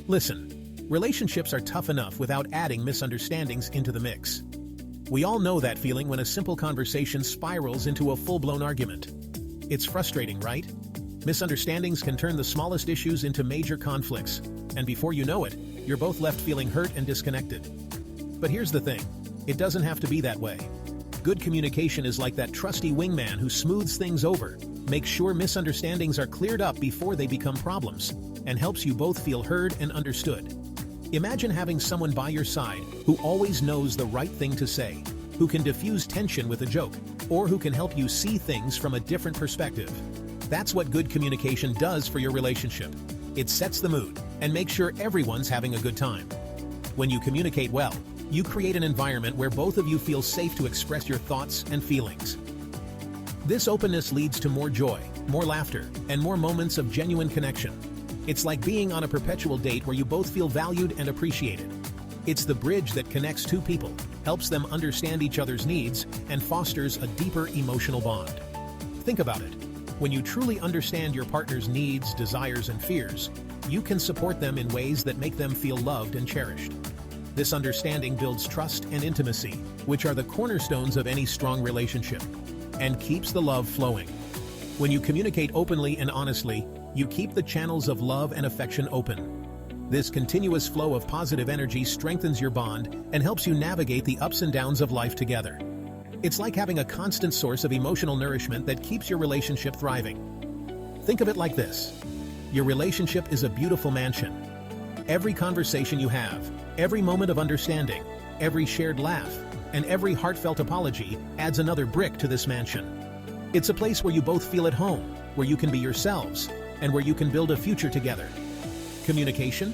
Listen, relationships are tough enough without adding misunderstandings into the mix. We all know that feeling when a simple conversation spirals into a full-blown argument. It's frustrating, right? Misunderstandings can turn the smallest issues into major conflicts, and before you know it, you're both left feeling hurt and disconnected. But here's the thing, it doesn't have to be that way. Good communication is like that trusty wingman who smooths things over, makes sure misunderstandings are cleared up before they become problems, and helps you both feel heard and understood. Imagine having someone by your side who always knows the right thing to say, who can diffuse tension with a joke, or who can help you see things from a different perspective. That's what good communication does for your relationship. It sets the mood and makes sure everyone's having a good time. When you communicate well, you create an environment where both of you feel safe to express your thoughts and feelings. This openness leads to more joy, more laughter, and more moments of genuine connection. It's like being on a perpetual date where you both feel valued and appreciated. It's the bridge that connects two people, helps them understand each other's needs, and fosters a deeper emotional bond. Think about it. When you truly understand your partner's needs, desires, and fears, you can support them in ways that make them feel loved and cherished. This understanding builds trust and intimacy, which are the cornerstones of any strong relationship, and keeps the love flowing. When you communicate openly and honestly, you keep the channels of love and affection open. This continuous flow of positive energy strengthens your bond and helps you navigate the ups and downs of life together. It's like having a constant source of emotional nourishment that keeps your relationship thriving. Think of it like this. Your relationship is a beautiful mansion. Every conversation you have, every moment of understanding, every shared laugh, and every heartfelt apology adds another brick to this mansion. It's a place where you both feel at home, where you can be yourselves, and where you can build a future together. Communication?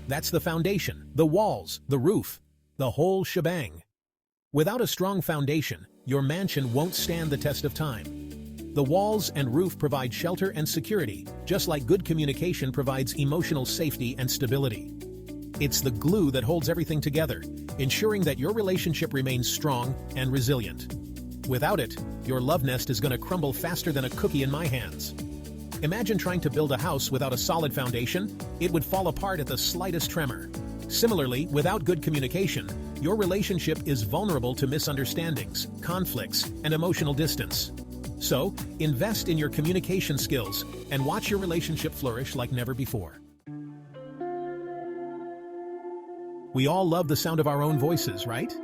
That's the foundation, the walls, the roof, the whole shebang. Without a strong foundation, your mansion won't stand the test of time. The walls and roof provide shelter and security, just like good communication provides emotional safety and stability. It's the glue that holds everything together, ensuring that your relationship remains strong and resilient. Without it, your love nest is going to crumble faster than a cookie in my hands. Imagine trying to build a house without a solid foundation. It would fall apart at the slightest tremor. Similarly, without good communication, your relationship is vulnerable to misunderstandings, conflicts, and emotional distance. So, invest in your communication skills and watch your relationship flourish like never before. We all love the sound of our own voices, right?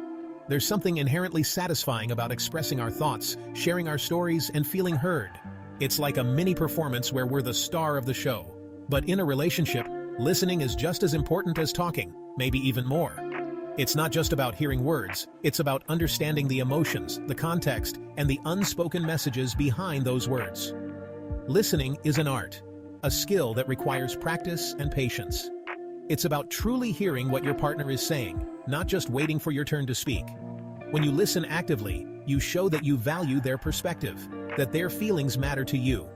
There's something inherently satisfying about expressing our thoughts, sharing our stories, and feeling heard. It's like a mini performance where we're the star of the show. But in a relationship, listening is just as important as talking, maybe even more. It's not just about hearing words, it's about understanding the emotions, the context, and the unspoken messages behind those words. Listening is an art, a skill that requires practice and patience. It's about truly hearing what your partner is saying, not just waiting for your turn to speak. When you listen actively, you show that you value their perspective, that their feelings matter to you.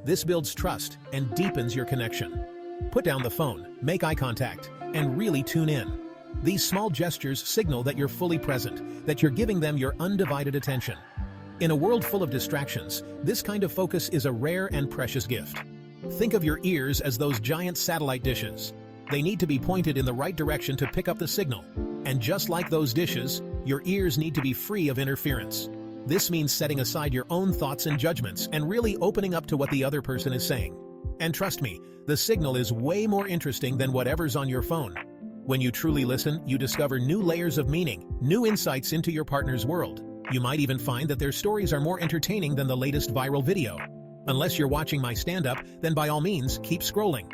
This builds trust and deepens your connection. Put down the phone, make eye contact, and really tune in. These small gestures signal that you're fully present, that you're giving them your undivided attention. In a world full of distractions, this kind of focus is a rare and precious gift. Think of your ears as those giant satellite dishes. They need to be pointed in the right direction to pick up the signal. And just like those dishes, your ears need to be free of interference. This means setting aside your own thoughts and judgments and really opening up to what the other person is saying. And trust me, the signal is way more interesting than whatever's on your phone. When you truly listen, you discover new layers of meaning, new insights into your partner's world. You might even find that their stories are more entertaining than the latest viral video. Unless you're watching my stand-up, then by all means, keep scrolling.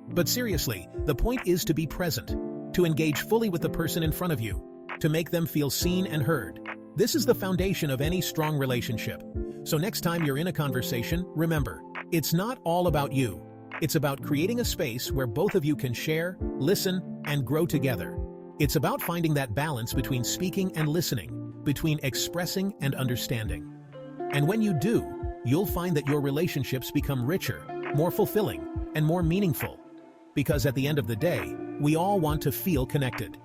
But seriously, the point is to be present, to engage fully with the person in front of you, to make them feel seen and heard. This is the foundation of any strong relationship. So next time you're in a conversation, remember, it's not all about you. It's about creating a space where both of you can share, listen, and grow together. It's about finding that balance between speaking and listening, between expressing and understanding. And when you do, you'll find that your relationships become richer, more fulfilling, and more meaningful. Because at the end of the day, we all want to feel connected.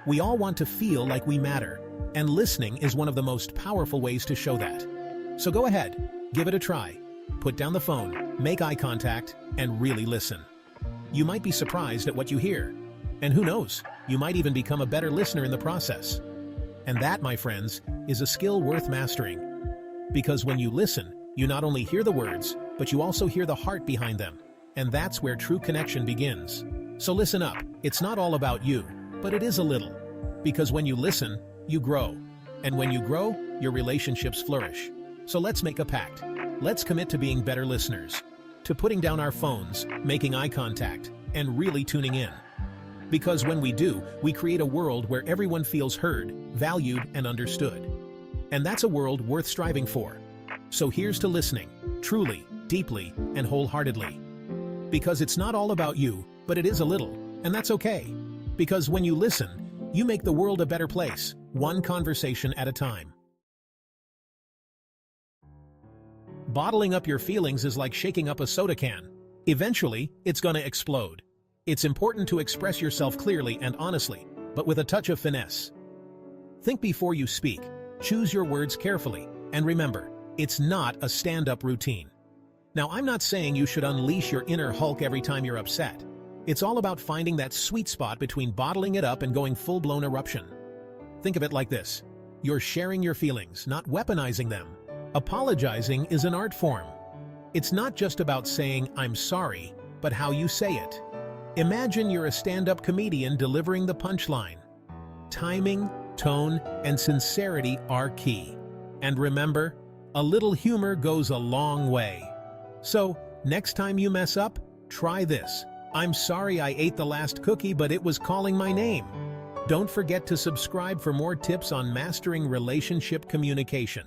We all want to feel like we matter. And listening is one of the most powerful ways to show that. So go ahead, give it a try. Put down the phone, make eye contact, and really listen. You might be surprised at what you hear. And who knows, you might even become a better listener in the process. And that, my friends, is a skill worth mastering. Because when you listen, you not only hear the words, but you also hear the heart behind them. And that's where true connection begins. So listen up, it's not all about you, but it is a little. Because when you listen, you grow. And when you grow, your relationships flourish. So let's make a pact. Let's commit to being better listeners. To putting down our phones, making eye contact, and really tuning in. Because when we do, we create a world where everyone feels heard, valued, and understood. And that's a world worth striving for. So here's to listening, truly, deeply, and wholeheartedly. Because it's not all about you, but it is a little, and that's okay. Because when you listen, you make the world a better place, one conversation at a time. Bottling up your feelings is like shaking up a soda can. Eventually, it's gonna explode. It's important to express yourself clearly and honestly, but with a touch of finesse. Think before you speak, choose your words carefully, and remember, it's not a stand-up routine. Now, I'm not saying you should unleash your inner Hulk every time you're upset. It's all about finding that sweet spot between bottling it up and going full-blown eruption. Think of it like this. You're sharing your feelings, not weaponizing them. Apologizing is an art form. It's not just about saying, "I'm sorry," but how you say it. Imagine you're a stand-up comedian delivering the punchline. Timing, tone, and sincerity are key. And remember, a little humor goes a long way. So, next time you mess up, try this. "I'm sorry I ate the last cookie, but it was calling my name." Don't forget to subscribe for more tips on mastering relationship communication.